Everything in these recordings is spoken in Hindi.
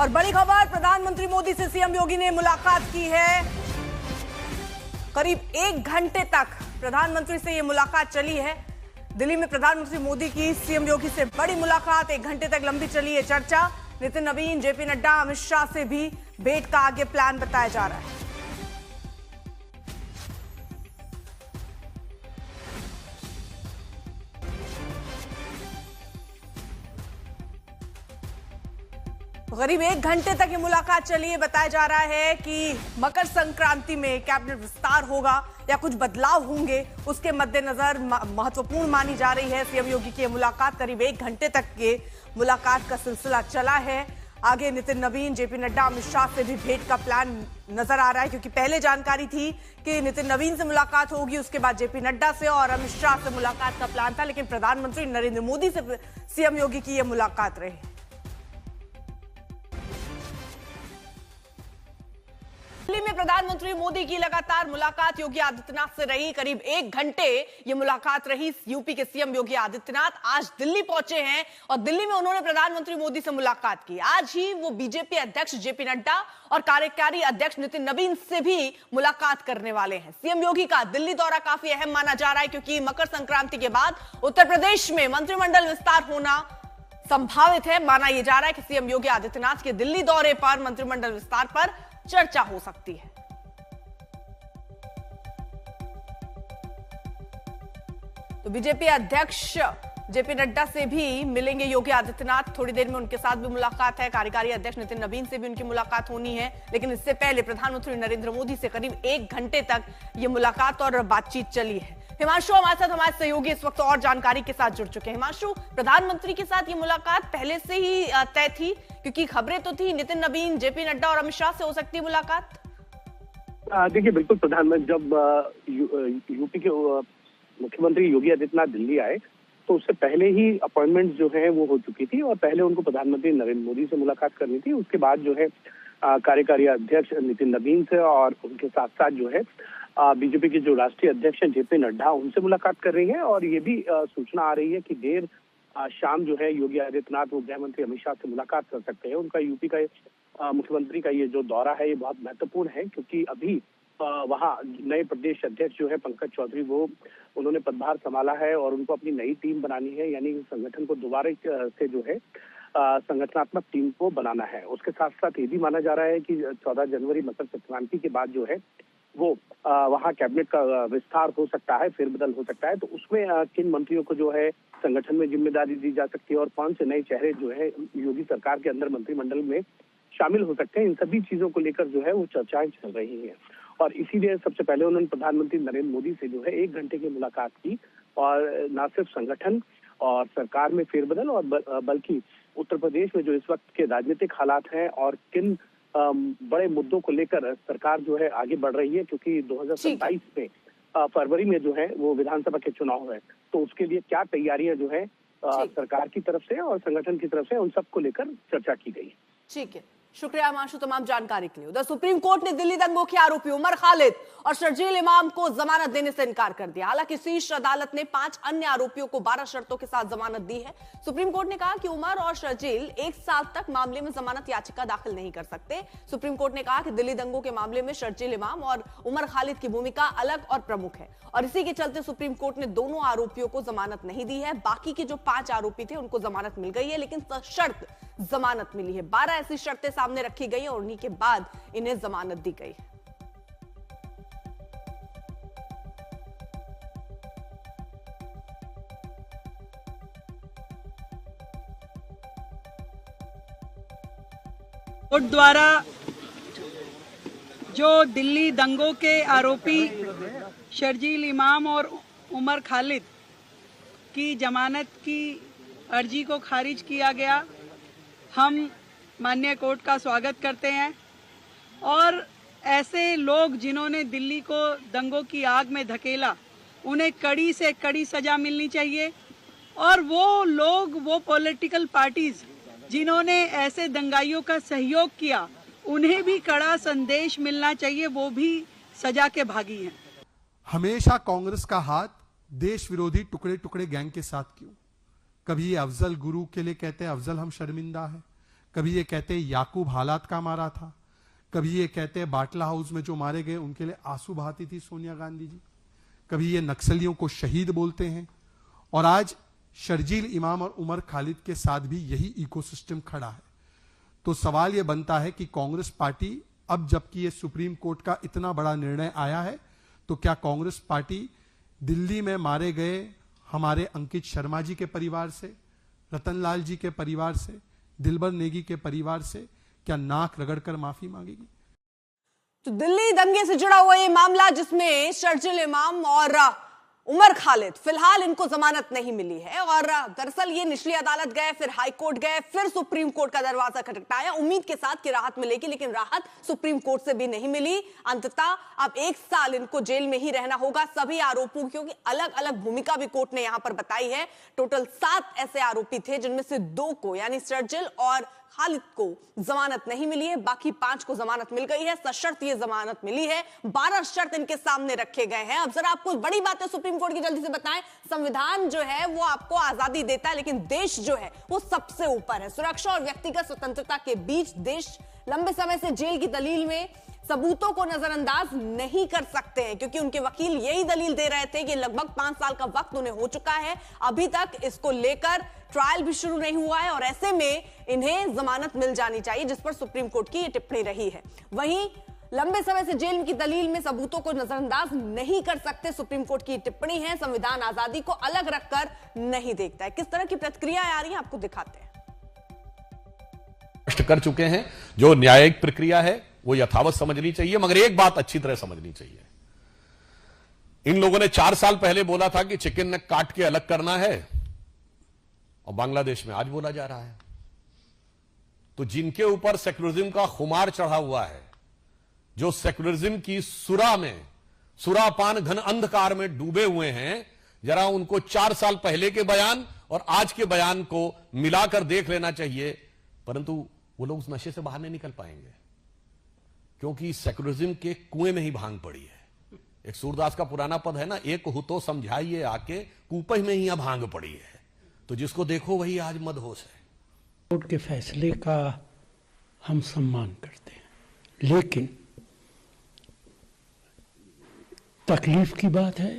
और बड़ी खबर, प्रधानमंत्री मोदी से सीएम योगी ने मुलाकात की है। करीब 1 घंटे तक प्रधानमंत्री से ये मुलाकात चली है। दिल्ली में प्रधानमंत्री मोदी की सीएम योगी से बड़ी मुलाकात 1 घंटे तक लंबी चली है चर्चा। नितिन नवीन, जेपी नड्डा, अमित शाह से भी भेंट का आगे प्लान बताया जा रहा है। करीब 1 घंटे तक ये मुलाकात चली है। बताया जा रहा है कि मकर संक्रांति में कैबिनेट विस्तार होगा या कुछ बदलाव होंगे, उसके मद्देनजर महत्वपूर्ण मानी जा रही है सीएम योगी की मुलाकात। करीब 1 घंटे तक के मुलाकात का सिलसिला चला है। आगे नितिन नवीन, जेपी नड्डा, अमित शाह से भी भेंट का प्लान नजर आ रहा है, क्योंकि पहले जानकारी थी कि नितिन नवीन से मुलाकात होगी, उसके बाद जेपी नड्डा से और अमित शाह से मुलाकात का प्लान था, लेकिन प्रधानमंत्री नरेंद्र मोदी से सीएम योगी की यह मुलाकात रही। दिल्ली में प्रधानमंत्री मोदी की लगातार मुलाकात योगी आदित्यनाथ से रही। करीब 1 घंटे ये मुलाकात रही। यूपी के सीएम योगी आदित्यनाथ आज दिल्ली पहुंचे हैं और दिल्ली में उन्होंने प्रधानमंत्री मोदी से मुलाकात की। आज ही वो बीजेपी अध्यक्ष जेपी नड्डा और कार्यकारी अध्यक्ष नितिन नवीन से भी मुलाकात करने वाले हैं। सीएम योगी का दिल्ली दौरा काफी अहम माना जा रहा है, क्योंकि मकर संक्रांति के बाद उत्तर प्रदेश में मंत्रिमंडल विस्तार होना संभावित है। माना यह जा रहा है कि सीएम योगी आदित्यनाथ के दिल्ली दौरे पर मंत्रिमंडल विस्तार पर चर्चा हो सकती है। तो बीजेपी अध्यक्ष जेपी नड्डा से भी मिलेंगे योगी आदित्यनाथ। थोड़ी देर में उनके साथ भी मुलाकात है। कार्यकारी अध्यक्ष नितिन नवीन से भी उनकी मुलाकात होनी है, लेकिन इससे पहले प्रधानमंत्री नरेंद्र मोदी से करीब 1 घंटे तक ये मुलाकात और बातचीत चली है। हिमांशु हमारे साथ, हमारे सहयोगी इस वक्त और जानकारी के साथ जुड़ चुके हैं। हिमांशु, प्रधानमंत्री के साथ ये मुलाकात पहले से ही तय थी, क्योंकि खबरें तो थी नितिन नवीन, जेपी नड्डा और अमित शाह से हो सकती है मुलाकात? देखिए, बिल्कुल प्रधानमंत्री जब यूपी के मुख्यमंत्री योगी आदित्यनाथ दिल्ली आए तो उससे पहले ही अपॉइंटमेंट जो है वो हो चुकी थी और पहले उनको प्रधानमंत्री नरेंद्र मोदी से मुलाकात करनी थी। उसके बाद जो है कार्यकारी अध्यक्ष नितिन नवीन से और उनके साथ साथ जो है बीजेपी के जो राष्ट्रीय अध्यक्ष हैं जेपी नड्डा, उनसे मुलाकात कर रही है। और ये भी सूचना आ रही है कि देर शाम जो है योगी आदित्यनाथ वो गृह मंत्री अमित शाह से मुलाकात कर सकते हैं। उनका यूपी का मुख्यमंत्री का ये जो दौरा है ये बहुत महत्वपूर्ण है, क्योंकि अभी वहाँ नए प्रदेश अध्यक्ष जो है पंकज चौधरी, वो उन्होंने पदभार संभाला है और उनको अपनी नई टीम बनानी है, यानी संगठन को दोबारा से जो है संगठनात्मक टीम को बनाना है। उसके साथ साथ ये भी माना जा रहा है कि 14 जनवरी मकर संक्रांति के बाद जो है वो वहाँ कैबिनेट का विस्तार हो सकता है, फेरबदल हो सकता है। तो उसमें किन मंत्रियों को जो है संगठन में जिम्मेदारी दी जा सकती है और कौन से नए चेहरे जो है योगी सरकार के अंदर मंत्रिमंडल में शामिल हो सकते हैं, इन सभी चीजों को लेकर जो है वो चर्चाएं चल रही हैं। और इसीलिए सबसे पहले उन्होंने प्रधानमंत्री नरेंद्र मोदी से जो है 1 घंटे की मुलाकात की और न सिर्फ संगठन और सरकार में फेरबदल और बल्कि उत्तर प्रदेश में जो इस वक्त के राजनीतिक हालात हैं और किन बड़े मुद्दों को लेकर सरकार जो है आगे बढ़ रही है, क्योंकि 2027 में फरवरी में जो है वो विधानसभा के चुनाव है, तो उसके लिए क्या तैयारियां जो है सरकार की तरफ से और संगठन की तरफ से, उन सबको लेकर चर्चा की गई। ठीक है, शुक्रिया हिमांशु तमाम जानकारी के लिए। उधर सुप्रीम कोर्ट ने दिल्ली दंगों के आरोपी उमर खालिद और शर्जील इमाम को जमानत देने से इनकार कर दिया। हालांकि शीर्ष अदालत ने 5 अन्य आरोपियों को 12 शर्तों के साथ जमानत दी है। सुप्रीम कोर्ट ने कहा कि उमर और शर्जील 1 साल तक मामले में जमानत याचिका दाखिल नहीं कर सकते। सुप्रीम कोर्ट ने कहा कि दिल्ली दंगों के मामले में शर्जील इमाम और उमर खालिद की भूमिका अलग और प्रमुख है और इसी के चलते सुप्रीम कोर्ट ने दोनों आरोपियों को जमानत नहीं दी है। बाकी के जो 5 आरोपी थे उनको जमानत मिल गई है, लेकिन शर्त जमानत मिली है। 12 ऐसी शर्तें सामने रखी गई और उन्हीं के बाद इन्हें जमानत दी गई है। कोर्ट द्वारा जो दिल्ली दंगों के आरोपी शर्जील इमाम और उमर खालिद की जमानत की अर्जी को खारिज किया गया, हम माननीय कोर्ट का स्वागत करते हैं। और ऐसे लोग जिन्होंने दिल्ली को दंगों की आग में धकेला, उन्हें कड़ी से कड़ी सजा मिलनी चाहिए। और वो लोग, वो पॉलिटिकल पार्टीज जिन्होंने ऐसे दंगाइयों का सहयोग किया, उन्हें भी कड़ा संदेश मिलना चाहिए, वो भी सजा के भागी हैं। हमेशा कांग्रेस का हाथ देश विरोधी टुकड़े टुकड़े गैंग के साथ क्यों? कभी ये अफजल गुरु के लिए कहते हैं अफजल हम शर्मिंदा है, कभी ये कहते याकूब हालात का मारा था, कभी ये कहते बाटला हाउस में जो मारे गए उनके लिए आंसू बहाती थी सोनिया गांधी जी, कभी ये नक्सलियों को शहीद बोलते हैं, और आज शर्जील इमाम और उमर खालिद के साथ भी यही इकोसिस्टम खड़ा है। तो सवाल यह बनता है कि कांग्रेस पार्टी अब जबकि ये सुप्रीम कोर्ट का इतना बड़ा निर्णय आया है, तो क्या कांग्रेस पार्टी दिल्ली में मारे गए हमारे अंकित शर्मा जी के परिवार से, रतनलाल जी के परिवार से, दिलबर नेगी के परिवार से क्या नाक रगड़कर माफी मांगेगी? तो दिल्ली दंगे से जुड़ा हुआ ये मामला जिसमें शर्जील इमाम और उमर खालिद, फिलहाल इनको जमानत नहीं मिली है और दरअसल ये निचली अदालत गए, फिर हाई कोर्ट गए, फिर सुप्रीम कोर्ट का दरवाजा खटखटाया उम्मीद के साथ कि राहत मिलेगी, लेकिन राहत सुप्रीम कोर्ट से भी नहीं मिली। अंततः अब 1 साल इनको जेल में ही रहना होगा सभी आरोपों की, क्योंकि अलग अलग भूमिका भी कोर्ट ने यहां पर बताई है। टोटल 7 ऐसे आरोपी थे जिनमें से 2 को यानी शर्जील और खालिद को जमानत नहीं मिली है, बाकी 5 को जमानत मिल गई है। सशर्त ये जमानत मिली है, 12 शर्त इनके सामने रखे गए हैं। अब जरा आपको बड़ी बातें सुप्रीम कोर्ट की जल्दी से बताएं। संविधान जो है वो आपको आजादी देता है, लेकिन देश जो है वो सबसे ऊपर है। सुरक्षा और व्यक्तिगत स्वतंत्रता के बीच देश लंबे समय से जेल की दलील में सबूतों को नजरअंदाज नहीं कर सकते हैं, क्योंकि उनके वकील यही दलील दे रहे थे कि लगभग 5 साल का वक्त उन्हें हो चुका है, अभी तक इसको लेकर ट्रायल भी शुरू नहीं हुआ है और ऐसे में इन्हें जमानत मिल जानी चाहिए, जिस पर सुप्रीम कोर्ट की ये टिप्पणी रही है। वहीं लंबे समय से जेल की दलील में सबूतों को नजरअंदाज नहीं कर सकते, सुप्रीम कोर्ट की टिप्पणी है। संविधान आजादी को अलग रखकर नहीं देखता है। किस तरह की प्रतिक्रिया आ रही है आपको दिखाते हैं। कर चुके हैं जो न्यायिक प्रक्रिया है वो यथावत समझनी चाहिए, मगर एक बात अच्छी तरह समझनी चाहिए। इन लोगों ने 4 साल पहले बोला था कि चिकन नेक काट के अलग करना है और बांग्लादेश में आज बोला जा रहा है। तो जिनके ऊपर सेक्युलरिज्म का खुमार चढ़ा हुआ है, जो सेक्युलरिज्म की सुरा में सुरापान घन अंधकार में डूबे हुए हैं, जरा उनको 4 साल पहले के बयान और आज के बयान को मिलाकर देख लेना चाहिए। परंतु वो लोग उस नशे से बाहर नहीं निकल पाएंगे, क्योंकि सेक्युलरिज्म के कुएं में ही भांग पड़ी है। एक सूरदास का पुराना पद है ना, एक हु तो समझाइए आके, कूपह में ही यहां भांग पड़ी है। तो जिसको देखो वही आज मदहोश है। कोर्ट के फैसले का हम सम्मान करते हैं, लेकिन तकलीफ की बात है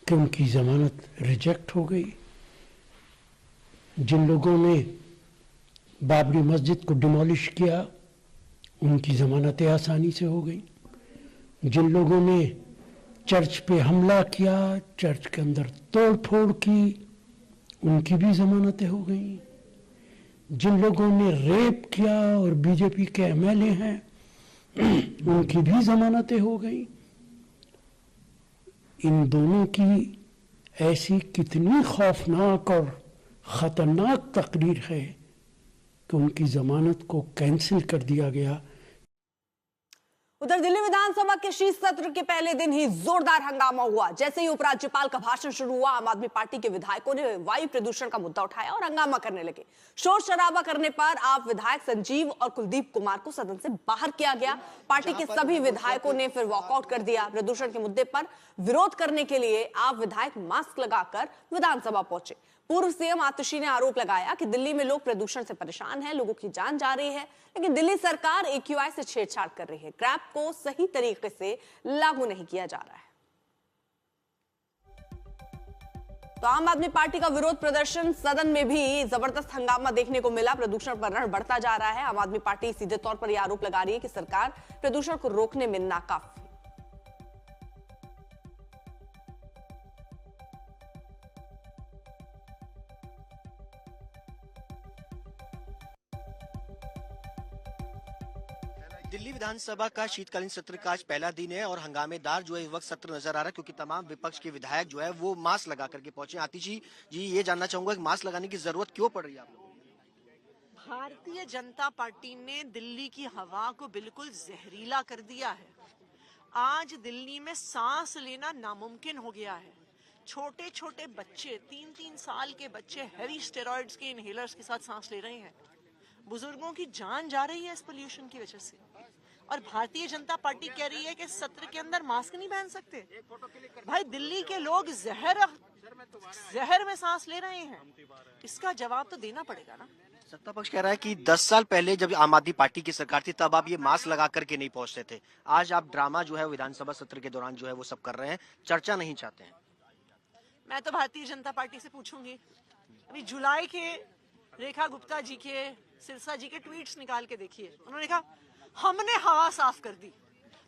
कि उनकी जमानत रिजेक्ट हो गई। जिन लोगों ने बाबरी मस्जिद को डिमोलिश किया उनकी जमानतें आसानी से हो गई। जिन लोगों ने चर्च पे हमला किया, चर्च के अंदर तोड़ फोड़ की, उनकी भी जमानतें हो गई। जिन लोगों ने रेप किया और बीजेपी के एमएलए हैं उनकी भी जमानतें हो गई। इन दोनों की ऐसी कितनी खौफनाक और खतरनाक तकरीर है कि उनकी जमानत को कैंसिल कर दिया गया। उधर दिल्ली विधानसभा के शीत सत्र के पहले दिन ही जोरदार हंगामा हुआ। जैसे ही उपराज्यपाल का भाषण शुरू हुआ, आम आदमी पार्टी के विधायकों ने वायु प्रदूषण का मुद्दा उठाया और हंगामा करने लगे। शोर शराबा करने पर आप विधायक संजीव और कुलदीप कुमार को सदन से बाहर किया गया। पार्टी के सभी विधायकों ने फिर वॉकआउट कर दिया। प्रदूषण के मुद्दे पर विरोध करने के लिए आप विधायक मास्क लगाकर विधानसभा पहुंचे। पूर्व सीएम आतिशी ने आरोप लगाया कि दिल्ली में लोग प्रदूषण से परेशान हैं, लोगों की जान जा रही है, लेकिन दिल्ली सरकार AQI से छेड़छाड़ कर रही है। क्रैप को सही तरीके से लागू नहीं किया जा रहा है। तो आम आदमी पार्टी का विरोध प्रदर्शन, सदन में भी जबरदस्त हंगामा देखने को मिला। प्रदूषण पर रण बढ़ता जा रहा है। आम आदमी पार्टी सीधे तौर पर यह आरोप लगा रही है कि सरकार प्रदूषण को रोकने में नाकाफी। दिल्ली विधानसभा का शीतकालीन सत्र का आज पहला दिन है और हंगामेदार जो है इस वक्त सत्र नजर आ रहा है, क्योंकि तमाम विपक्ष के विधायक जो है वो मास्क लगा करके पहुंचे। आतिशी जी, ये जानना चाहूंगा कि मास्क लगाने की जरूरत क्यों पड़ रही है आप लोगों को? भारतीय जनता पार्टी ने दिल्ली की हवा को बिल्कुल जहरीला कर दिया है। आज दिल्ली में सांस लेना नामुमकिन हो गया है। छोटे छोटे बच्चे, 3-3 साल के बच्चे हैवी स्टेरॉइड्स के इनहेलर्स के साथ सांस ले रहे हैं। बुजुर्गों की जान जा रही है इस पोल्यूशन की वजह से। और भारतीय जनता पार्टी कह रही है कि सत्र के अंदर मास्क नहीं पहन सकते। भाई, दिल्ली के लोग जहर में सांस ले रहे हैं, इसका जवाब तो देना पड़ेगा ना। सत्ता पक्ष कह रहा है कि 10 साल पहले जब आम आदमी पार्टी की सरकार थी तब आप ये मास्क लगा करके नहीं पहुंचते थे। आज आप ड्रामा जो है विधानसभा सत्र के दौरान जो है वो सब कर रहे हैं, चर्चा नहीं चाहते हैं। मैं तो भारतीय जनता पार्टी से पूछूंगी। अभी जुलाई के रेखा गुप्ता जी के, सिरसा जी के ट्वीट्स निकाल के देखिए। उन्होंने कहा हमने हवा साफ कर दी।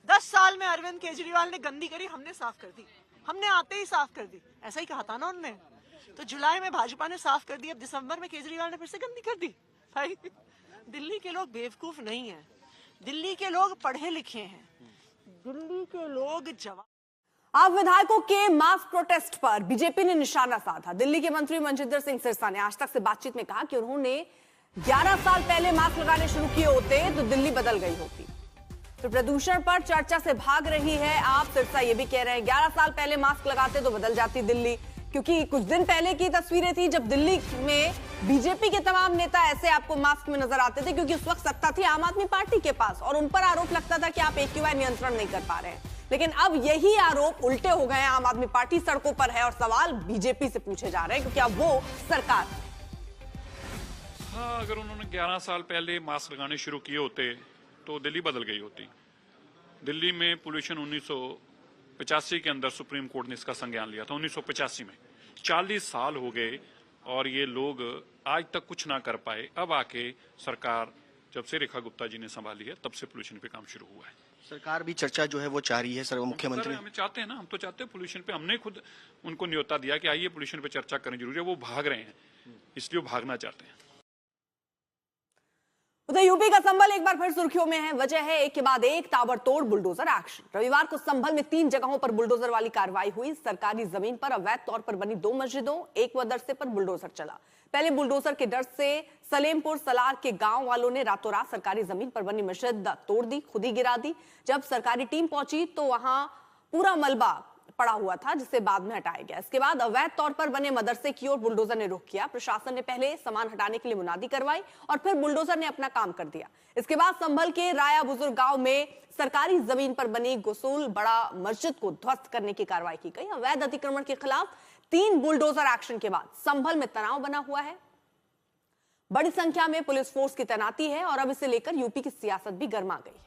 10 साल में अरविंद केजरीवाल ने गंदी करी, हमने साफ कर दी, हमने आते ही साफ कर दी। ऐसा ही कहा था ना उन्होंने। तो जुलाई में भाजपा ने साफ कर दी, अब दिसंबर में केजरीवाल ने फिर से गंदी कर दी। भाई दिल्ली के लोग बेवकूफ नहीं है, दिल्ली के लोग पढ़े लिखे हैं, दिल्ली के लोग जवान। आप विधायकों के मास प्रोटेस्ट पर बीजेपी ने निशाना साधा। दिल्ली के मंत्री मनजिंदर सिंह सिरसा ने आज तक से बातचीत में कहा कि उन्होंने 11 साल पहले मास्क लगाने शुरू किए होते तो दिल्ली बदल गई होती। तो प्रदूषण पर चर्चा से भाग रही है आप। सिरसा ये भी कह रहे हैं 11 साल पहले मास्क लगाते तो बदल जाती दिल्ली, क्योंकि कुछ दिन पहले की तस्वीरें थी जब दिल्ली में बीजेपी के तमाम नेता ऐसे आपको मास्क में नजर आते थे, क्योंकि उस वक्त सत्ता थी आम आदमी पार्टी के पास और उन पर आरोप लगता था कि आप AQI नियंत्रण नहीं कर पा रहे हैं। लेकिन अब यही आरोप उल्टे हो गए हैं, आम आदमी पार्टी सड़कों पर है और सवाल बीजेपी से पूछे जा रहे हैं, क्योंकि अब वो सरकार है। हाँ, अगर उन्होंने 11 साल पहले मास्क लगाने शुरू किए होते तो दिल्ली बदल गई होती। दिल्ली में पोल्यूशन 1985 के अंदर सुप्रीम कोर्ट ने इसका संज्ञान लिया था। 1985 में 40 साल हो गए और ये लोग आज तक कुछ ना कर पाए। अब आके सरकार जब से रेखा गुप्ता जी ने संभाली है तब से पोल्यूशन पे काम शुरू हुआ है। सरकार भी चर्चा जो है वो चाह रही है। सर मुख्यमंत्री हमें चाहते हैं ना, हम तो चाहते हैं पोल्यूशन पे। हमने खुद उनको न्योता दिया कि आइए पोल्यूशन पे चर्चा करनी जरूरी है। वो भाग रहे हैं, इसलिए वो भागना चाहते हैं। उधर यूपी का संभल एक बार फिर सुर्खियों में है। वजह है एक के बाद एक ताबड़तोड़ बुलडोजर एक्शन। रविवार को संभल में 3 जगहों पर बुलडोजर वाली कार्रवाई हुई। सरकारी जमीन पर अवैध तौर पर बनी 2 मस्जिदों, एक मदरसे पर बुलडोजर चला। पहले बुलडोजर के डर से सलेमपुर सलार के गांव वालों ने रातों रात सरकारी जमीन पर बनी मस्जिद तोड़ दी, खुद ही गिरा दी। जब सरकारी टीम पहुंची तो वहां पूरा मलबा पड़ा हुआ था, जिसे बाद में हटाया गया। इसके बाद अवैध तौर पर बने मदरसे की ओर बुलडोजर ने रुख किया। प्रशासन ने पहले सामान हटाने के लिए मुनादी करवाई और फिर बुलडोजर ने अपना काम कर दिया। इसके बाद संभल के राया बुजुर्ग गांव में सरकारी जमीन पर बनी गुसूल बड़ा मस्जिद को ध्वस्त करने की कार्रवाई की गई। अवैध अतिक्रमण के खिलाफ 3 बुलडोजर एक्शन के बाद संभल में तनाव बना हुआ है। बड़ी संख्या में पुलिस फोर्स की तैनाती है और अब इसे लेकर यूपी की सियासत भी गर्मा गई है।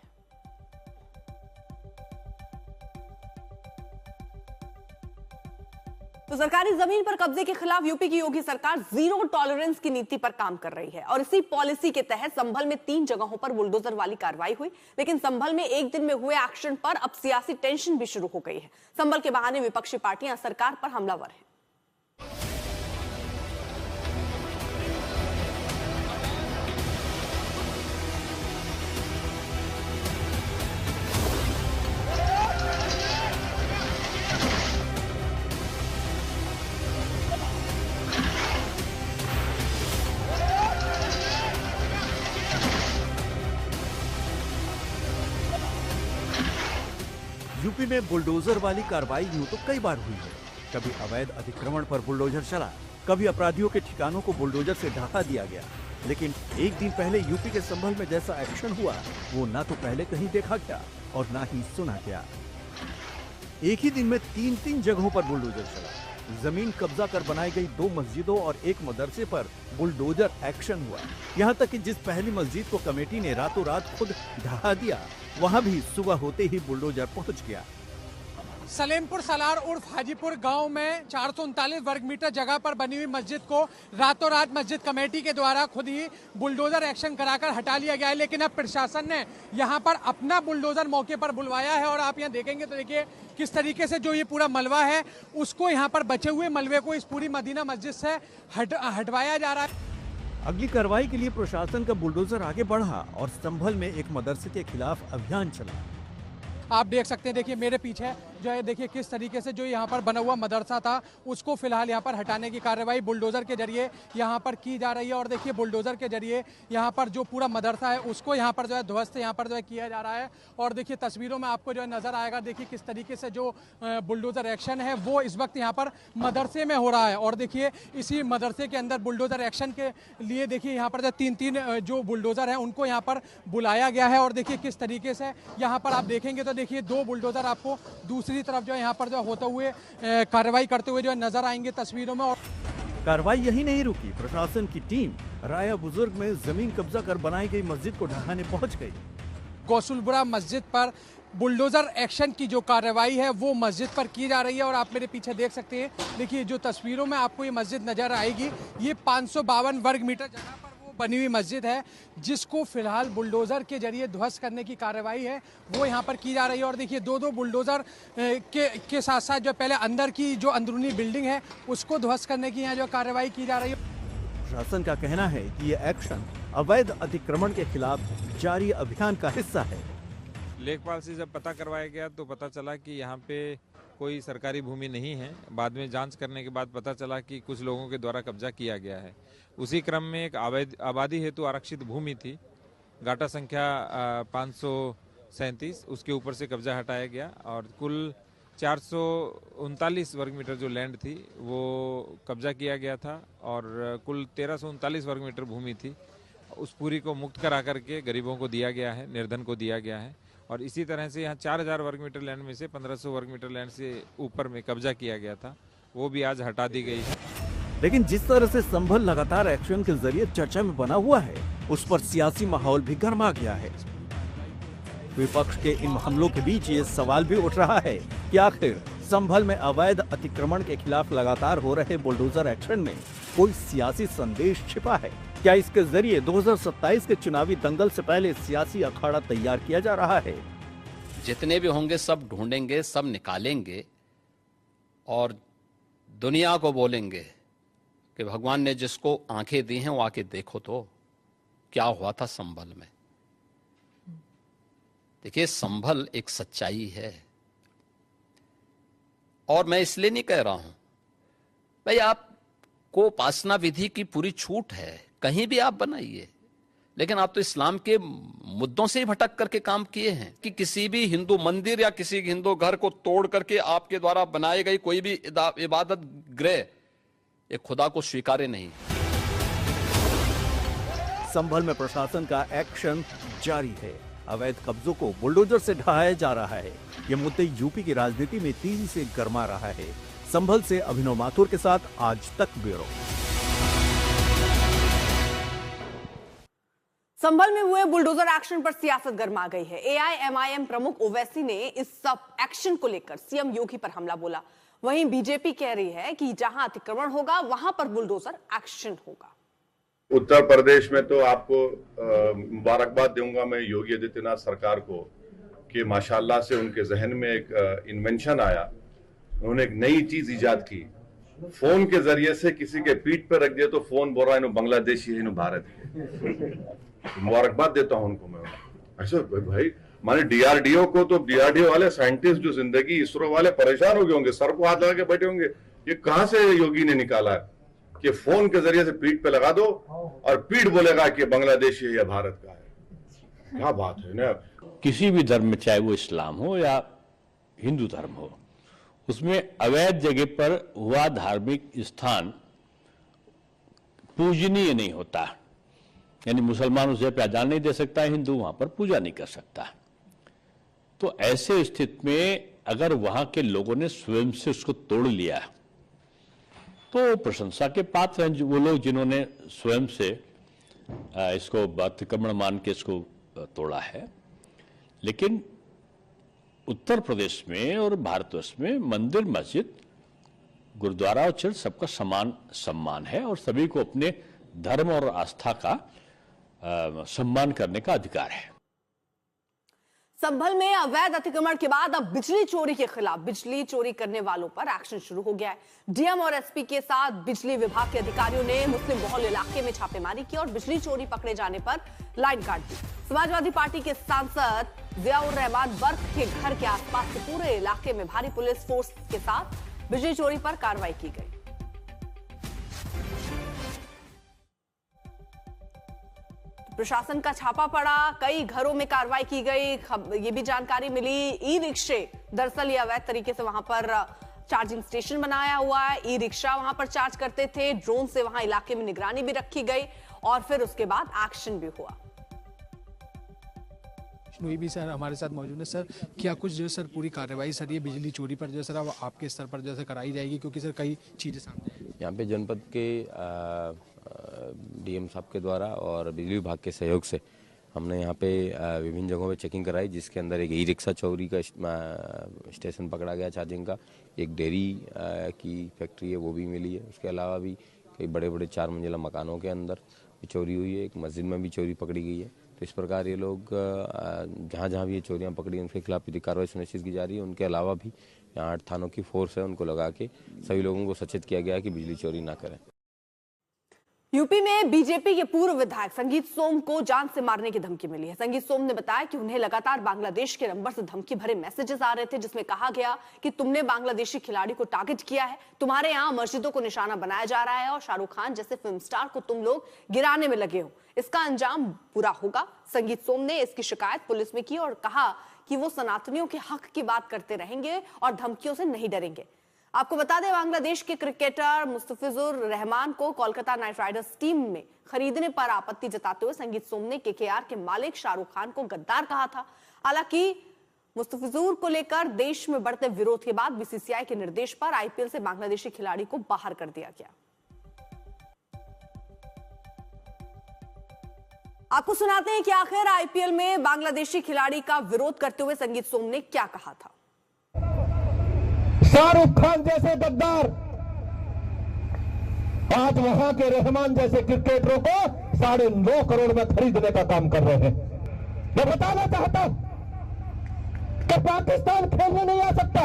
तो सरकारी जमीन पर कब्जे के खिलाफ यूपी की योगी सरकार जीरो टॉलरेंस की नीति पर काम कर रही है और इसी पॉलिसी के तहत संभल में 3 जगहों पर बुलडोजर वाली कार्रवाई हुई। लेकिन संभल में एक दिन में हुए एक्शन पर अब सियासी टेंशन भी शुरू हो गई है। संभल के बहाने विपक्षी पार्टियां सरकार पर हमलावर हैं। यूपी में बुलडोजर वाली कार्रवाई यूं तो कई बार हुई है। कभी अवैध अतिक्रमण पर बुलडोजर चला, कभी अपराधियों के ठिकानों को बुलडोजर से ढहा दिया गया। लेकिन एक दिन पहले यूपी के संभल में जैसा एक्शन हुआ वो ना तो पहले कहीं देखा गया और ना ही सुना गया। एक ही दिन में 3 जगहों पर बुलडोजर चला। जमीन कब्जा कर बनाई गई 2 मस्जिदों और एक मदरसे पर बुलडोजर एक्शन हुआ। यहाँ तक कि जिस पहली मस्जिद को कमेटी ने रातों रात खुद ढहा दिया, वहाँ भी सुबह होते ही बुलडोजर पहुँच गया। सलेमपुर सलार उर्फ हाजीपुर गांव में 439 वर्ग मीटर जगह पर बनी हुई मस्जिद को रातों रात मस्जिद कमेटी के द्वारा खुद ही बुलडोजर एक्शन कराकर हटा लिया गया है। लेकिन अब प्रशासन ने यहां पर अपना बुलडोजर मौके पर बुलवाया है और आप यहां देखेंगे तो देखिए किस तरीके से जो ये पूरा मलबा है उसको यहां पर बचे हुए मलबे को इस पूरी मदीना मस्जिद से हटवाया जा रहा है। अगली कार्रवाई के लिए प्रशासन का बुलडोजर आगे बढ़ा और संभल में एक मदरसे के खिलाफ अभियान चला। आप देख सकते हैं, देखिए मेरे पीछे जो है, देखिए किस तरीके से जो यहाँ पर बना हुआ मदरसा था उसको फिलहाल यहाँ पर हटाने की कार्रवाई बुलडोजर के जरिए यहाँ पर की जा रही है। और देखिए बुलडोजर के जरिए यहाँ पर जो पूरा मदरसा है उसको यहाँ पर जो है ध्वस्त यहाँ पर जो है किया जा रहा है। और देखिए तस्वीरों में आपको जो है नजर आएगा, देखिए किस तरीके से जो बुलडोजर एक्शन है वो इस वक्त यहाँ पर मदरसे में हो रहा है। और देखिए इसी मदरसे के अंदर बुलडोजर एक्शन के लिए देखिए यहाँ पर जो 3 जो बुलडोजर है उनको यहाँ पर बुलाया गया है। और देखिए किस तरीके से यहाँ पर आप देखेंगे तो देखिए 2 बुलडोजर आपको दूसरी तरफ जो है यहाँ पर जो होते हुए कार्रवाई करते हुए जो नजर आएंगे तस्वीरों में। और कार्रवाई यही नहीं रुकी, प्रशासन की टीम राया बुजुर्ग में जमीन कब्जा कर बनाई गई मस्जिद को ढहाने पहुंच गई। गौसुलपुरा मस्जिद पर बुलडोजर एक्शन की जो कार्रवाई है वो मस्जिद पर की जा रही है और आप मेरे पीछे देख सकते हैं। देखिए जो तस्वीरों में आपको ये मस्जिद नजर आएगी, ये 552 वर्ग मीटर जगह पर वो बनी हुई मस्जिद है जिसको फिलहाल बुलडोजर के जरिए ध्वस्त करने की कार्रवाई है वो यहाँ पर की जा रही है। और देखिए दो बुलडोजर के साथ साथ जो पहले अंदर की जो अंदरूनी बिल्डिंग है उसको ध्वस्त करने की यहाँ जो कार्रवाई की जा रही है। प्रशासन का कहना है कि ये एक्शन अवैध अतिक्रमण के खिलाफ जारी अभियान का हिस्सा है। लेखपाल से जब पता करवाया गया तो पता चला कि यहाँ पे कोई सरकारी भूमि नहीं है। बाद में जांच करने के बाद पता चला कि कुछ लोगों के द्वारा कब्जा किया गया है। उसी क्रम में एक आबादी हेतु आरक्षित भूमि थी, गाटा संख्या 537, उसके ऊपर से कब्जा हटाया गया और कुल 439 वर्ग मीटर जो लैंड थी वो कब्जा किया गया था और कुल 1339 वर्ग मीटर भूमि थी, उस पूरी को मुक्त करा करके गरीबों को दिया गया है, निर्धन को दिया गया है। और इसी तरह से यहाँ 4000 वर्ग मीटर लैंड में से 1500 वर्ग मीटर लैंड से ऊपर में कब्जा किया गया था, वो भी आज हटा दी गई है। लेकिन जिस तरह से संभल लगातार एक्शन के जरिए चर्चा में बना हुआ है, उस पर सियासी माहौल भी गर्मा गया है। विपक्ष के इन हमलों के बीच ये सवाल भी उठ रहा है कि आखिर संभल में अवैध अतिक्रमण के खिलाफ लगातार हो रहे बुलडोजर एक्शन में कोई सियासी संदेश छिपा है? क्या इसके जरिए 2027 के चुनावी दंगल से पहले सियासी अखाड़ा तैयार किया जा रहा है? जितने भी होंगे सब ढूंढेंगे, सब निकालेंगे और दुनिया को बोलेंगे कि भगवान ने जिसको आंखें दी हैं वो आके देखो तो क्या हुआ था संभल में। देखिए संभल एक सच्चाई है और मैं इसलिए नहीं कह रहा हूं भाई आपको उपासना विधि की पूरी छूट है, कहीं भी आप बनाइए, लेकिन आप तो इस्लाम के मुद्दों से ही भटक करके काम किए हैं कि किसी भी हिंदू मंदिर या किसी हिंदू घर को तोड़ करके आपके द्वारा बनाई गई कोई भी इबादत गृह एक खुदा को स्वीकारे नहीं। संभल में प्रशासन का एक्शन जारी है। अवैध कब्जों को बुलडोजर से ढहाया जा रहा है। ये मुद्दे यूपी की राजनीति में तेजी से गर्मा रहा है। संभल से अभिनव माथुर के साथ आज तक ब्यूरो। संभल में हुए बुलडोजर एक्शन पर सियासत गर्मा गई है। एआईएमआईएम प्रमुख ओवैसी ने इस सब एक्शन को लेकर सीएम योगी पर हमला बोला। वहीं बीजेपी कह रही है कि जहां अतिक्रमण होगा वहां पर बुलडोजर एक्शन होगा। उत्तर प्रदेश में तो आपको मुबारकबाद दूंगा मैं योगी आदित्यनाथ सरकार को कि माशाल्लाह से उनके जहन में एक इन्वेंशन आया, उन्होंने एक नई चीज इजाद की। फोन के जरिए से किसी के पीठ पर रख दिया तो फोन बोल रहा है बांग्लादेशी है भारत के। मुबारकबाद देता हूं उनको मैं। ऐसा भाई माने डीआरडीओ को तो डीआरडीओ वाले साइंटिस्ट जो जिंदगी इसरो वाले परेशान हो गए होंगे, सर को हाथ लगा के बैठे होंगे, ये कहां से योगी ने निकाला है कि फोन के जरिए से पीठ पे लगा दो और पीठ बोलेगा कि बांग्लादेशी है या भारत का है। क्या बात है ना। किसी भी धर्म में, चाहे वो इस्लाम हो या हिंदू धर्म हो, उसमें अवैध जगह पर हुआ धार्मिक स्थान पूजनीय नहीं होता। यानी मुसलमान उसे पैदान नहीं दे सकता, हिंदू वहां पर पूजा नहीं कर सकता। तो ऐसे स्थिति में अगर वहां के लोगों ने स्वयं से उसको तोड़ लिया तो प्रशंसा के पात्र हैं वो लोग जिन्होंने स्वयं से इसको अतिक्रमण मान के इसको तोड़ा है। लेकिन उत्तर प्रदेश में और भारतवर्ष में मंदिर, मस्जिद, गुरुद्वारा और चर्च सबका समान सम्मान है और सभी को अपने धर्म और आस्था का सम्मान करने का अधिकार है। संभल में अवैध अतिक्रमण के बाद अब बिजली चोरी के खिलाफ बिजली चोरी करने वालों पर एक्शन शुरू हो गया है। डीएम और एसपी के साथ बिजली विभाग के अधिकारियों ने मुस्लिम बहुल इलाके में छापेमारी की और बिजली चोरी पकड़े जाने पर लाइन काट दी। समाजवादी पार्टी के सांसद जियाउर रहमान बर्क के घर के आसपास के पूरे इलाके में भारी पुलिस फोर्स के साथ बिजली चोरी पर कार्रवाई की गई। प्रशासन का छापा पड़ा, कई घरों में कार्रवाई की गई। ये भी जानकारी मिली ई रिक्शे, दरअसल ये अवैध तरीके से वहां पर चार्जिंग स्टेशन बनाया हुआ है। ई रिक्शा वहां पर चार्ज करते थे, ड्रोन से वहां इलाके में निगरानी भी रखी गई और फिर उसके बाद एक्शन भी हुआ। विष्णु भी सर हमारे साथ मौजूद है। सर क्या कुछ जो सर पूरी कार्रवाई सर ये बिजली चोरी पर जो सर अब आपके स्तर पर जैसे कराई जाएगी, क्योंकि सर कई चीजें सामने यहाँ पे जनपद के डीएम साहब के द्वारा और बिजली विभाग के सहयोग से हमने यहाँ पे विभिन्न जगहों पे चेकिंग कराई, जिसके अंदर एक ई रिक्शा चोरी का स्टेशन पकड़ा गया चार्जिंग का, एक डेयरी की फैक्ट्री है वो भी मिली है। उसके अलावा भी कई बड़े बड़े 4 मंजिला मकानों के अंदर भी चोरी हुई है, एक मस्जिद में भी चोरी पकड़ी गई है। तो इस प्रकार ये लोग जहाँ जहाँ भी ये चोरियाँ पकड़ी उनके खिलाफ यदि कार्रवाई सुनिश्चित की जा रही है। उनके अलावा भी यहाँ 8 थानों की फोर्स है, उनको लगा के सभी लोगों को सचेत किया गया है कि बिजली चोरी ना करें। यूपी में बीजेपी के पूर्व विधायक संगीत सोम को जान से मारने की धमकी मिली है। संगीत सोम ने बताया कि उन्हें लगातार बांग्लादेश के नंबर से धमकी भरे मैसेजेस आ रहे थे, जिसमें कहा गया कि तुमने बांग्लादेशी खिलाड़ी को टारगेट किया है, तुम्हारे यहाँ मस्जिदों को निशाना बनाया जा रहा है और शाहरुख खान जैसे फिल्म स्टार को तुम लोग गिराने में लगे हो, इसका अंजाम बुरा होगा। संगीत सोम ने इसकी शिकायत पुलिस में की और कहा कि वो सनातनियों के हक की बात करते रहेंगे और धमकियों से नहीं डरेंगे। आपको बता दें, बांग्लादेश के क्रिकेटर मुस्तफिजुर रहमान को कोलकाता नाइट राइडर्स टीम में खरीदने पर आपत्ति जताते हुए संगीत सोम ने केकेआर के मालिक शाहरुख खान को गद्दार कहा था। हालांकि मुस्तफिजुर को लेकर देश में बढ़ते विरोध के बाद बीसीसीआई के निर्देश पर आईपीएल से बांग्लादेशी खिलाड़ी को बाहर कर दिया गया। आपको सुनाते हैं कि आखिर आईपीएल में बांग्लादेशी खिलाड़ी का विरोध करते हुए संगीत सोम ने क्या कहा था। शाहरुख खान जैसे गद्दार आज वहां के रहमान जैसे क्रिकेटरों को 9.5 करोड़ में खरीदने का काम कर रहे हैं। मैं बताना चाहता हूं कि पाकिस्तान खेलने नहीं आ सकता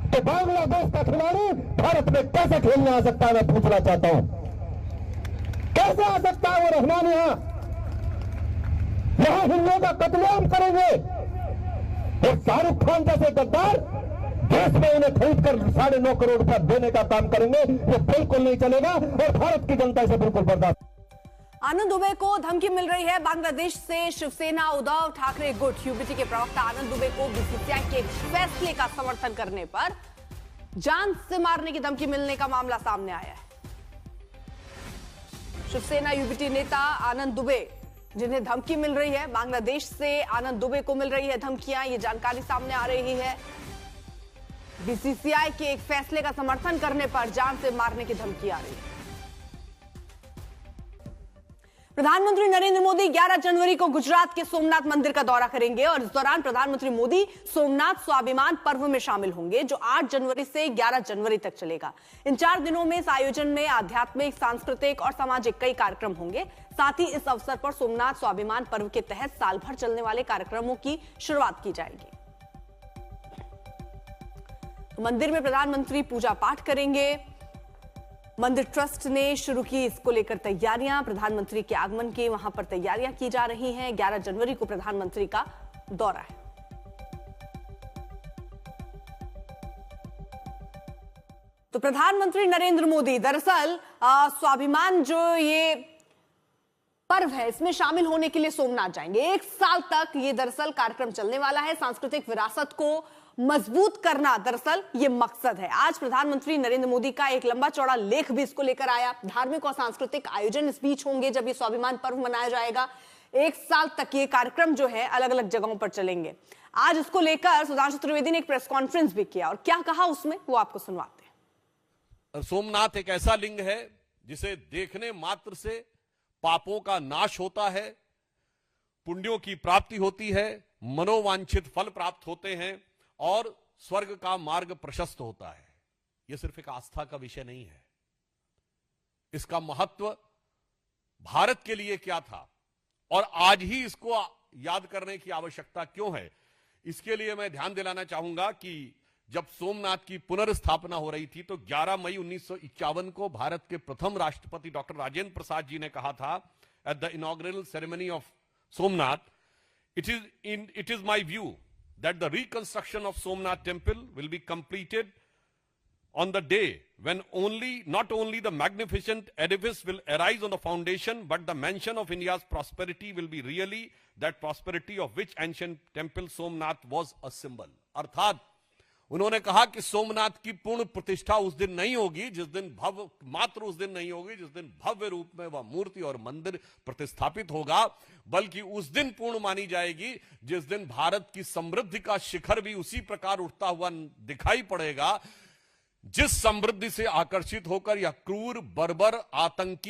तो बांग्लादेश का खिलाड़ी भारत में कैसे खेलने आ सकता है, मैं पूछना चाहता हूं। कैसे आ सकता है वो रहमान यहां हिंदुओं का कत्लेआम करेंगे और शाहरुख खान जैसे गद्दार देश में उन्हें खरीद कर 9.5 करोड़ रुपया देने का काम करेंगे, ये बिल्कुल नहीं चलेगा और भारत की जनता इसे बिल्कुल बर्दाश्त। आनंद दुबे को धमकी मिल रही है बांग्लादेश से। शिवसेना उद्धव ठाकरे गुट यूपीटी के प्रवक्ता आनंद दुबे को बीसीसीआई के फैसले का समर्थन करने पर जान से मारने की धमकी मिलने का मामला सामने आया है। शिवसेना यूपीटी नेता आनंद दुबे जिन्हें धमकी मिल रही है, बांग्लादेश से आनंद दुबे को मिल रही है धमकियां, ये जानकारी सामने आ रही है। बीसीसीआई के एक फैसले का समर्थन करने पर जान से मारने की धमकी आ रही है। प्रधानमंत्री नरेंद्र मोदी 11 जनवरी को गुजरात के सोमनाथ मंदिर का दौरा करेंगे और इस दौरान प्रधानमंत्री मोदी सोमनाथ स्वाभिमान पर्व में शामिल होंगे, जो 8 जनवरी से 11 जनवरी तक चलेगा। इन 4 दिनों में इस आयोजन में आध्यात्मिक, सांस्कृतिक और सामाजिक कई कार्यक्रम होंगे। साथ ही इस अवसर पर सोमनाथ स्वाभिमान पर्व के तहत साल भर चलने वाले कार्यक्रमों की शुरुआत की जाएगी। मंदिर में प्रधानमंत्री पूजा पाठ करेंगे। मंदिर ट्रस्ट ने शुरू की इसको लेकर तैयारियां, प्रधानमंत्री के आगमन की वहां पर तैयारियां की जा रही हैं। 11 जनवरी को प्रधानमंत्री का दौरा है। तो प्रधानमंत्री नरेंद्र मोदी दरअसल स्वाभिमान जो ये पर्व है इसमें शामिल होने के लिए सोमनाथ जाएंगे। 1 साल तक ये दरअसल कार्यक्रम चलने वाला है। सांस्कृतिक विरासत को मजबूत करना दरअसल ये मकसद है। आज प्रधानमंत्री नरेंद्र मोदी का एक लंबा चौड़ा लेख भी इसको लेकर आया। धार्मिक और सांस्कृतिक आयोजन इस बीच होंगे जब ये स्वाभिमान पर्व मनाया जाएगा। 1 साल तक ये कार्यक्रम जो है अलग अलग जगहों पर चलेंगे। आज इसको लेकर सुधांशु त्रिवेदी ने एक प्रेस कॉन्फ्रेंस भी किया और क्या कहा उसमें वो आपको सुनवाते हैं। सोमनाथ एक ऐसा लिंग है जिसे देखने मात्र से पापों का नाश होता है, पुण्यों की प्राप्ति होती है, मनोवांछित फल प्राप्त होते हैं और स्वर्ग का मार्ग प्रशस्त होता है। यह सिर्फ एक आस्था का विषय नहीं है, इसका महत्व भारत के लिए क्या था और आज ही इसको याद करने की आवश्यकता क्यों है, इसके लिए मैं ध्यान दिलाना चाहूंगा कि जब सोमनाथ की पुनर्स्थापना हो रही थी तो 11 मई 1951 को भारत के प्रथम राष्ट्रपति डॉक्टर राजेंद्र प्रसाद जी ने कहा था at the inaugural ceremony of Somnath, it is my view that the reconstruction of Somnath temple will be completed on the day when not only the magnificent edifice will arise on the foundation, but the mansion of India's prosperity will be really that prosperity of which ancient temple Somnath was a symbol. अर्थात उन्होंने कहा कि सोमनाथ की पूर्ण प्रतिष्ठा उस दिन नहीं होगी जिस दिन उस दिन नहीं होगी जिस दिन भव्य रूप में वह मूर्ति और मंदिर प्रतिष्ठापित होगा, बल्कि उस दिन पूर्ण मानी जाएगी जिस दिन भारत की समृद्धि का शिखर भी उसी प्रकार उठता हुआ दिखाई पड़ेगा जिस समृद्धि से आकर्षित होकर यह क्रूर बर्बर आतंकी